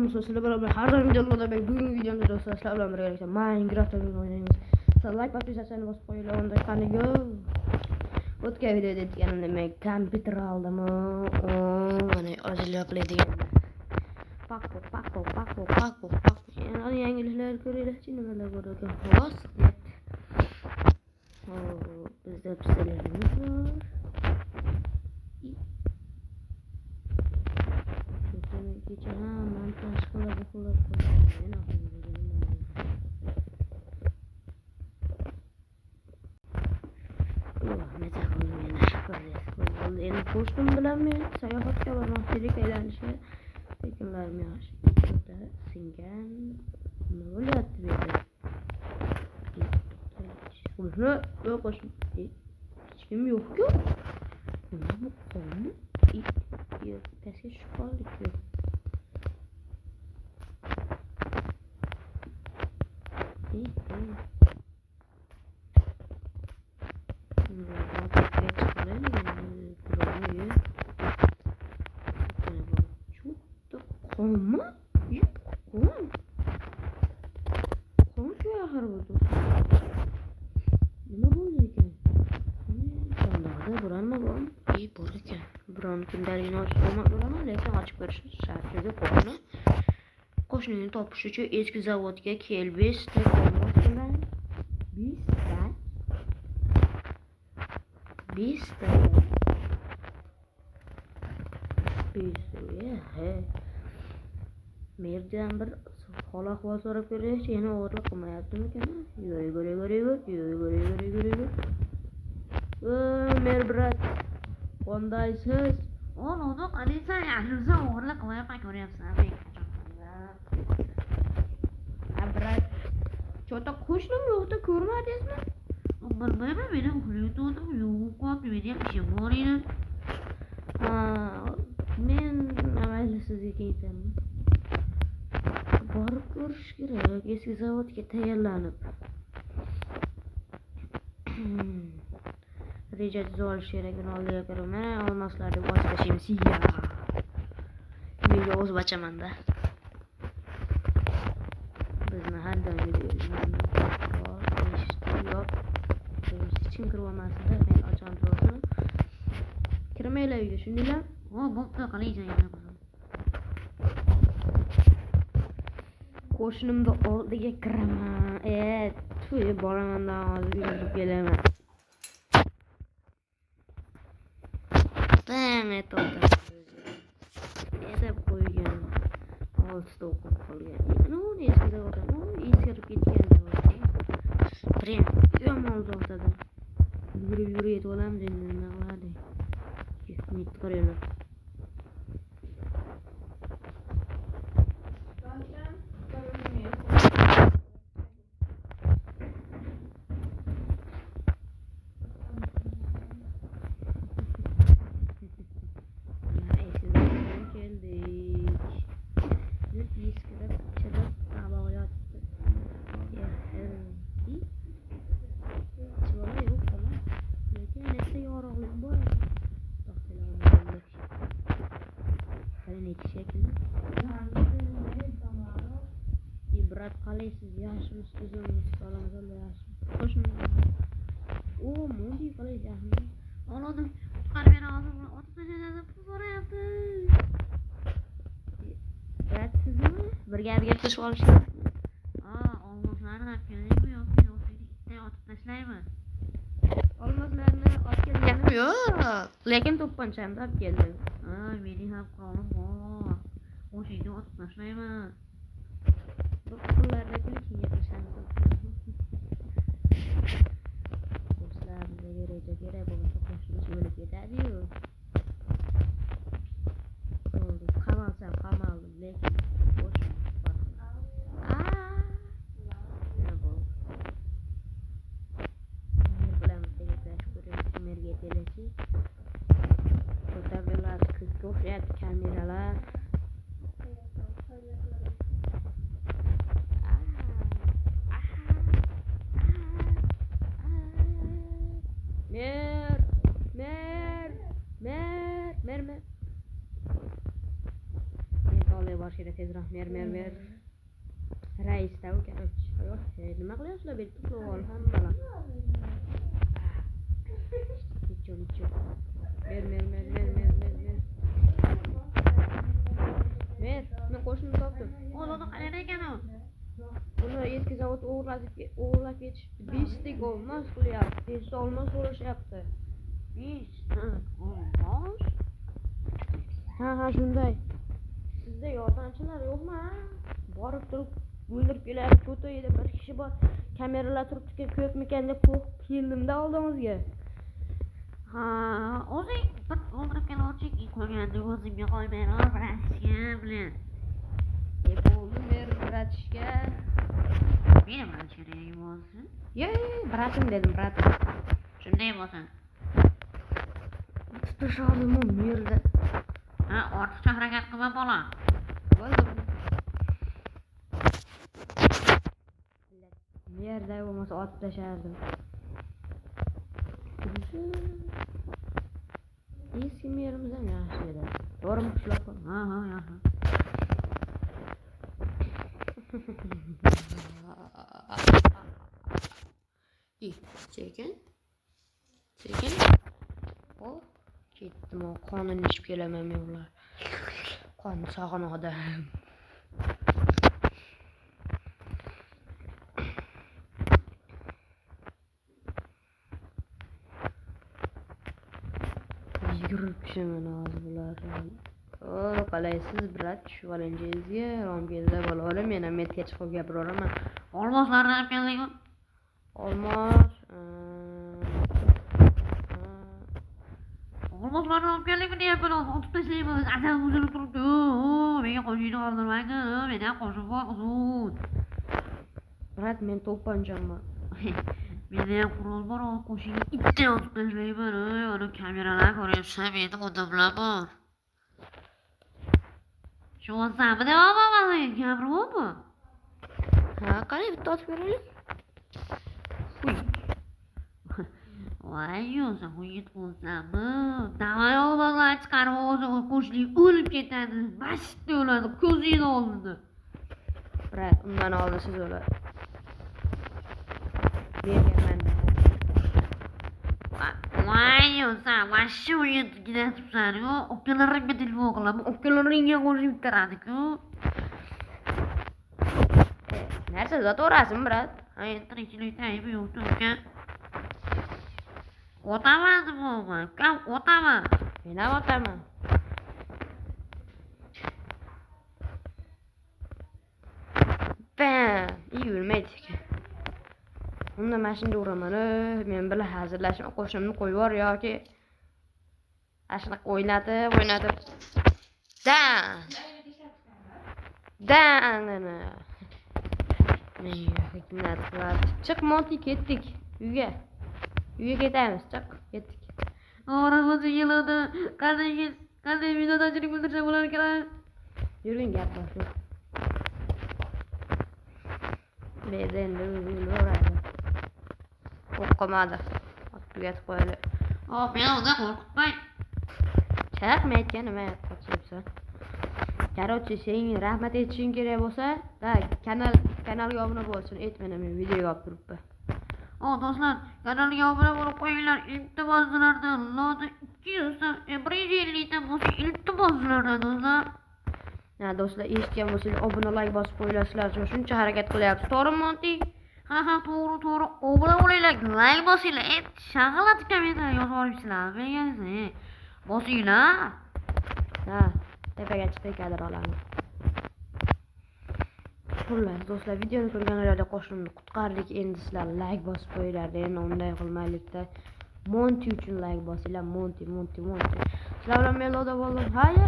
musunuz? Sizlerle beraber her zaman videolarda bugün videomda dostlar sizlerle beraber Minecraft oyunu oynayacağız. Sizler like basıyorsanız basıp koyun onda kanı go. O'tgan videoda aytganim demak kompyuter oldim. Mana hozir play degan. Pako. Yani yangiliklar ko'raylik, nimalar bor ekan. Xolos. Bizda pistoletimiz bor. Geçen montaj kılıbı endi postum bilan men sayohatga bormoqchilik aylanishga tekinlarim yaxshi. Singan nima bo'lyapti bu yerda? Qo'shni yo'q, qo'shni. Hech kim yo'q-ku. Nima bu qolmi? Yo'q, pastga tushib qoldik. Yo'q. Qolma? Yo'q, qolma. Qolma shu axir bu. Nima bo'ldi ekan? Sandiqda bironma bor? Bor ekan. Biron kundaligini ochib olmak bo'laman, lekin ochib ko'rishni shartiga qo'yma. Qo'shnini topish uchun eski zavodga kel, 5 ta qo'ymoqchiman. 5 ta. Merdan bir hol-ahvol so'rab ko'raychi, yana o'g'irlik qilmayaptimikan? Yur. Mer brat. Qandaysiz? Uni qaraysan, yaxshisi o'g'irlik qilmayapman, ko'ryapsan. Brat. Chota qo'shnim yo'qda ko'rmadingizmi? Bilmayman, meni uxlayotgandim, yo'q, meni ishim bor edi. Men mayli sizga aytaman. Borib ko'rish kerak, eski zavodga tayyorlanib. Reja tuzolish kerakini oldiga kirib, mana olmoslarni o'z tashlaymiz. Menga o'z bachamanda. Bizni har doim yo'q. Hech kim kirib olmasida, men ocham tursin. Kirmaylar uyga, shundaylar. Bo'pti, qalaysan yana qizim. Qo'shnimni oldiga kiraman. To'y bolamandan hozir yurib kelaman. Bang etdi. Edib qo'ygan. Oltita o'qib qolgan. Nima eski zavoddan? Eskirib ketgan zavod. Prem yomon zavodda. Yurib yetib olamiz endi nima qiladi? Nit qaraylar. Brat qalaysiz? Yaxshimisiz? O'zingiz salom-salom yaxshi. Qo'shni. Mo'ndi qalaysiz? Yaxshimi? O'g'lim, chiqarib bera hozir otib tashladi, boryapti. Brat sizmi? Birga gaplashib olishlar. Olmoslarni olib keldingmi yoki otib tashlaymi? Olmoslarni olib kelganim yo'q, lekin to'pponchamni olib keldim. Mening ham qonim bor. O'shingni otib tashlayman. Do'stlarga keyin gaplashamiz. Do'stlar, bizga reja kerak bo'lmasa qo'shnimiz o'lib ketadi-yu. Qamalsam qamaldim, lekin qo'shnim bor. Nima bo'ldi? Men bilan gaplashib ko'ramiz, merga kelasi. Fotografiyalar ko'rsatib kameralar. Mer. borish kerak tezroq. Mer. Raisda uka. Yo'q, nima qilyapsizlar? Bet tutlab ol hammalar. Nicho. Mer. Mer, men qo'shimni topdim. O'zini qayerda ekan u? Buni eski zavod o'g'irlab ketishibdi. 5 stik olmos qilyapti. 5 olmos so'rashyapti. 5 olmos? Ha, shunday. Sizda yordamchilar yo'qmi? Borib turib o'ldirib kelayapti. Fotoyida bir kishi bor. Kameralar turibdi, ko'pmikan deb keldim-da oldingizga. Ha, o'zing bir o'ldirib keluvchi qo'yganda o'zimga qo'ymayman, bratishga bilan. Bo'ldi, mer bratishga. Meni bilan kerak bo'lsin. Yo'q, bratim dedim, bratim. Shunday bo'lsin. Tutishadimi merda? Ha, ortiqcha harakat qilma bola. Bo'ldi. Merda bo'lmasa otib tashardim. Eski merimiz ham yaxshi edi. To'g'rimi qishloq? Ha, yaxshi. Sekin. Oh, ketdim. Qonini ichib kelaman men ular. Qon sog'inadi. Yuribchiman hozir bular. Qalaysiz, brat? Tushib olingizga, romgizda bo'la men ham metga chiqib gapiraman. Olmoslarni olib keldingmi? Olmos. Olmoslarni olib keldingmi deyapman, otib tashlaymiz. Adam uzilib turibdi. Menga qo'shishni qoldirmaydi. Men ham qo'shib bor uzun. Brat, men to'pponchaman. Menda ham qurol bor, qo'shingni itdan otib tashlayman. Uni kameralar ko'ryapsa, meni odamlar bor. Shu WhatsApp'da demoqman, gapiryapmi? Ha, qani bitta otib beraylik. Voy, yo'sa qo'yib bo'lsami? Davay olmalar chiqarib o'zi qo'shlik o'lib ketadi. Mashitda o'ladi, ko'zingni oldida. Brat, undan oldin siz o'ladi. Berganman. Voy, yo'sa, shu yerda turibsan-ku, ukalarimga telefon qilaman. Ukalaringga qo'shib beradi-ku. Narsa zoto'rasizmi, brat? Ay, tirikchilikda aybi yo'qdi uka. Otaman demoqman, ukam otaman. Men ham otaman. Bam! Yurmaydi ekan. Unda mashinada uraman. Men bilan hazillashib qo'shimni qo'yib yubor yoki ashuna o'ynatib. Dan. Chiq, Monty, ketdik uyga. Uyga ketamiz, chiq, ketdik. Oramizni yiladi. Qanday minnatdorchilik bildirsa bo'lar ekan? Yurgin gap boshla. Endi o'raydi. O'qimadi. Tugatib qo'yaylik. Men uni qo'rqitmay. Chaq, men aytgan nima qo'rqibsan? Короче, sen rahmat aytishing kerak bo'lsa, kanalga obuna bo'lsin. Aytmana, men videoga olib turibman. Do'stlar, kanalga obuna bo'lib qo'yinglar. Iltimos sizlardan. Loda 200 ta, 150 ta bo'lsa iltimos sizlardan do'stlar. Do'stlar, eshitgan bo'lsangiz obuna, like bosib qo'yinglar. Shuncha harakat qilyapsiz. To'g'rimi, Monty? Ha, to'g'ri. Obuna bo'linglar, like bosinglar. Shag'alat kommentariy yozib olibsizlar. Bergansiz. Bosinglar. Ha, tepaga chiqib kadr olamiz. Xullas, do'stlar, videoni ko'rganlarga qo'shimni qutqardik. Endi sizlar like bosib qo'yinglar. Endi unday qilmaylikda. Monty uchun like bosinglar. Monty. Sizlar bilan Meloda bo'ldim. Hayır.